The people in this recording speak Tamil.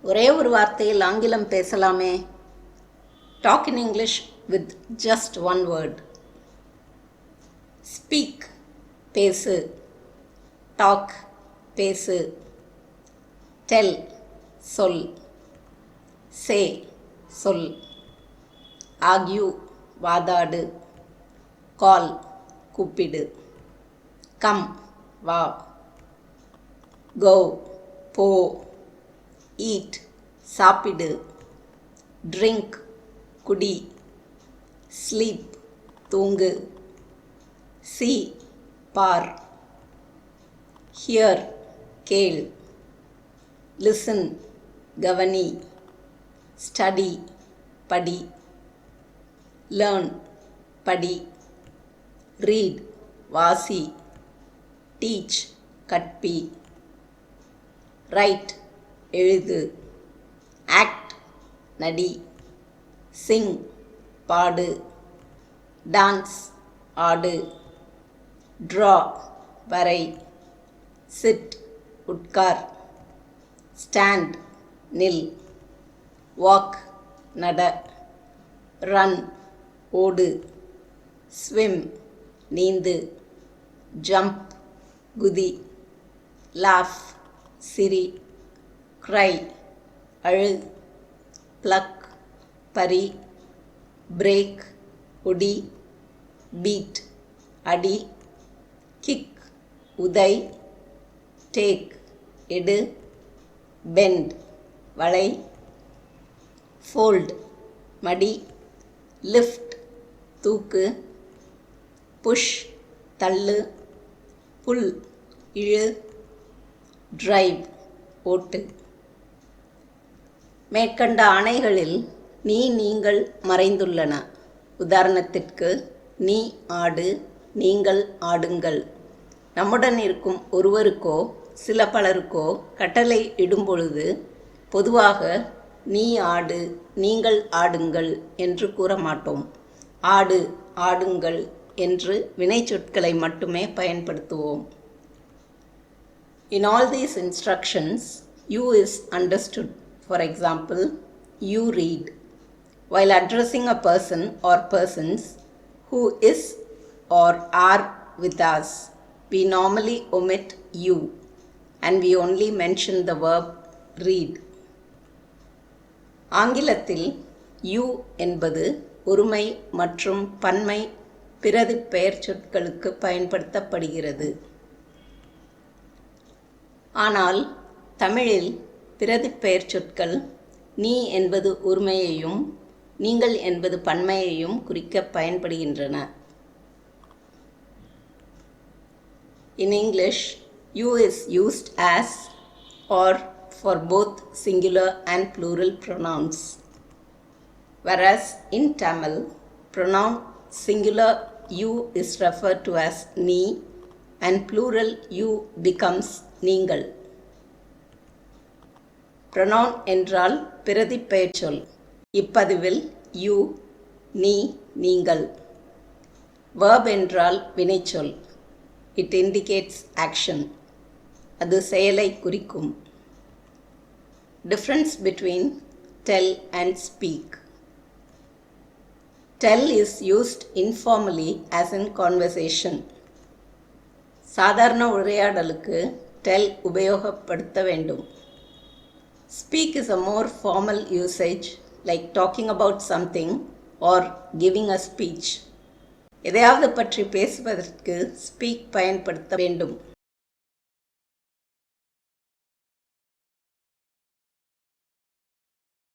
ஒரே ஒரு வார்த்தையில் ஆங்கிலம் பேசலாமே. Talk in English with just one word. Speak பேசு, டாக் பேசு, டெல் சொல், சே சொல், ஆர்கியூ வாதாடு, கால் கூப்பிடு, கம் வா, கோ போ, ஈட் சாப்பிடு, ட்ரிங்க் குடி, ஸ்லீப் தூங்கு, see பார், ஹியர் கேள், லிசன் கவனி, ஸ்டடி படி, லேர்ன் படி, ரீட் வாசி, டீச் கற்பி, ரைட் எழுது, ஆக்ட் நடி, சிங் பாடு, டான்ஸ் ஆடு, ட்ரா வரை, சிட் உட்கார், ஸ்டாண்ட் நில், வாக் நட, ரன் ஓடு, ஸ்விம் நீந்து, ஜம்ப் குதி, லாஃப் சிரி, க்ரை அழு, ப்ளக் பறி, பிரேக் ஒடி, பீட் அடி, கிக் உதை, டேக் எடு, பெண்ட் வளை, ஃபோல்ட் மடி, லிஃப்ட் தூக்கு, புஷ் தள்ளு, புல் இழு, டிரைவ் ஓட்டு. மேற்கண்ட ஆணைகளில் நீ நீங்கள் மறைந்துள்ளன. உதாரணத்திற்கு, நீ ஆடு, நீங்கள் ஆடுங்கள். நம்முடன் இருக்கும் ஒருவருக்கோ சில பலருக்கோ கட்டளை இடும் பொழுது பொதுவாக நீ ஆடு, நீங்கள் ஆடுங்கள் என்று கூற மாட்டோம். ஆடு, ஆடுங்கள் என்று வினைச்சொற்களை மட்டுமே பயன்படுத்துவோம். In all these instructions, you is understood. For example, you read. While addressing a person or persons who is or are with us, we normally omit you and we only mention the verb read. ஆங்கிலத்தில் you என்பது ஒருமை மற்றும் பன்மை பிரதிப் பெயர் சொற்களுக்கு பயன்படுத்தப்படுகிறது. ஆனால் தமிழில் பிரதிப் பெயர் சொற்கள் நீ என்பது ஒருமையையும் நீங்கள் என்பது பன்மையையும் குறிக்க பயன்படுகின்றன. In English, you is used as or for both singular and plural pronouns. Whereas in Tamil, pronoun singular you is referred to as நீ and plural you becomes நீங்கள். pronoun என்றால் பிரதிப் பெயர் சொல். இப்பதிவில் you, நீ, நீங்கள். verb என்றால் வினைச்சொல். it indicates action. அது செயலை குறிக்கும். difference between tell and speak. tell is used informally as in conversation. சாதாரண உரையாடலுக்கு tell உபயோகப்படுத்த வேண்டும். Speak is a more formal usage like talking about something or giving a speech. எதையாவது பற்றி பேசுவதற்கு speak பயன்படுத்த வேண்டும்.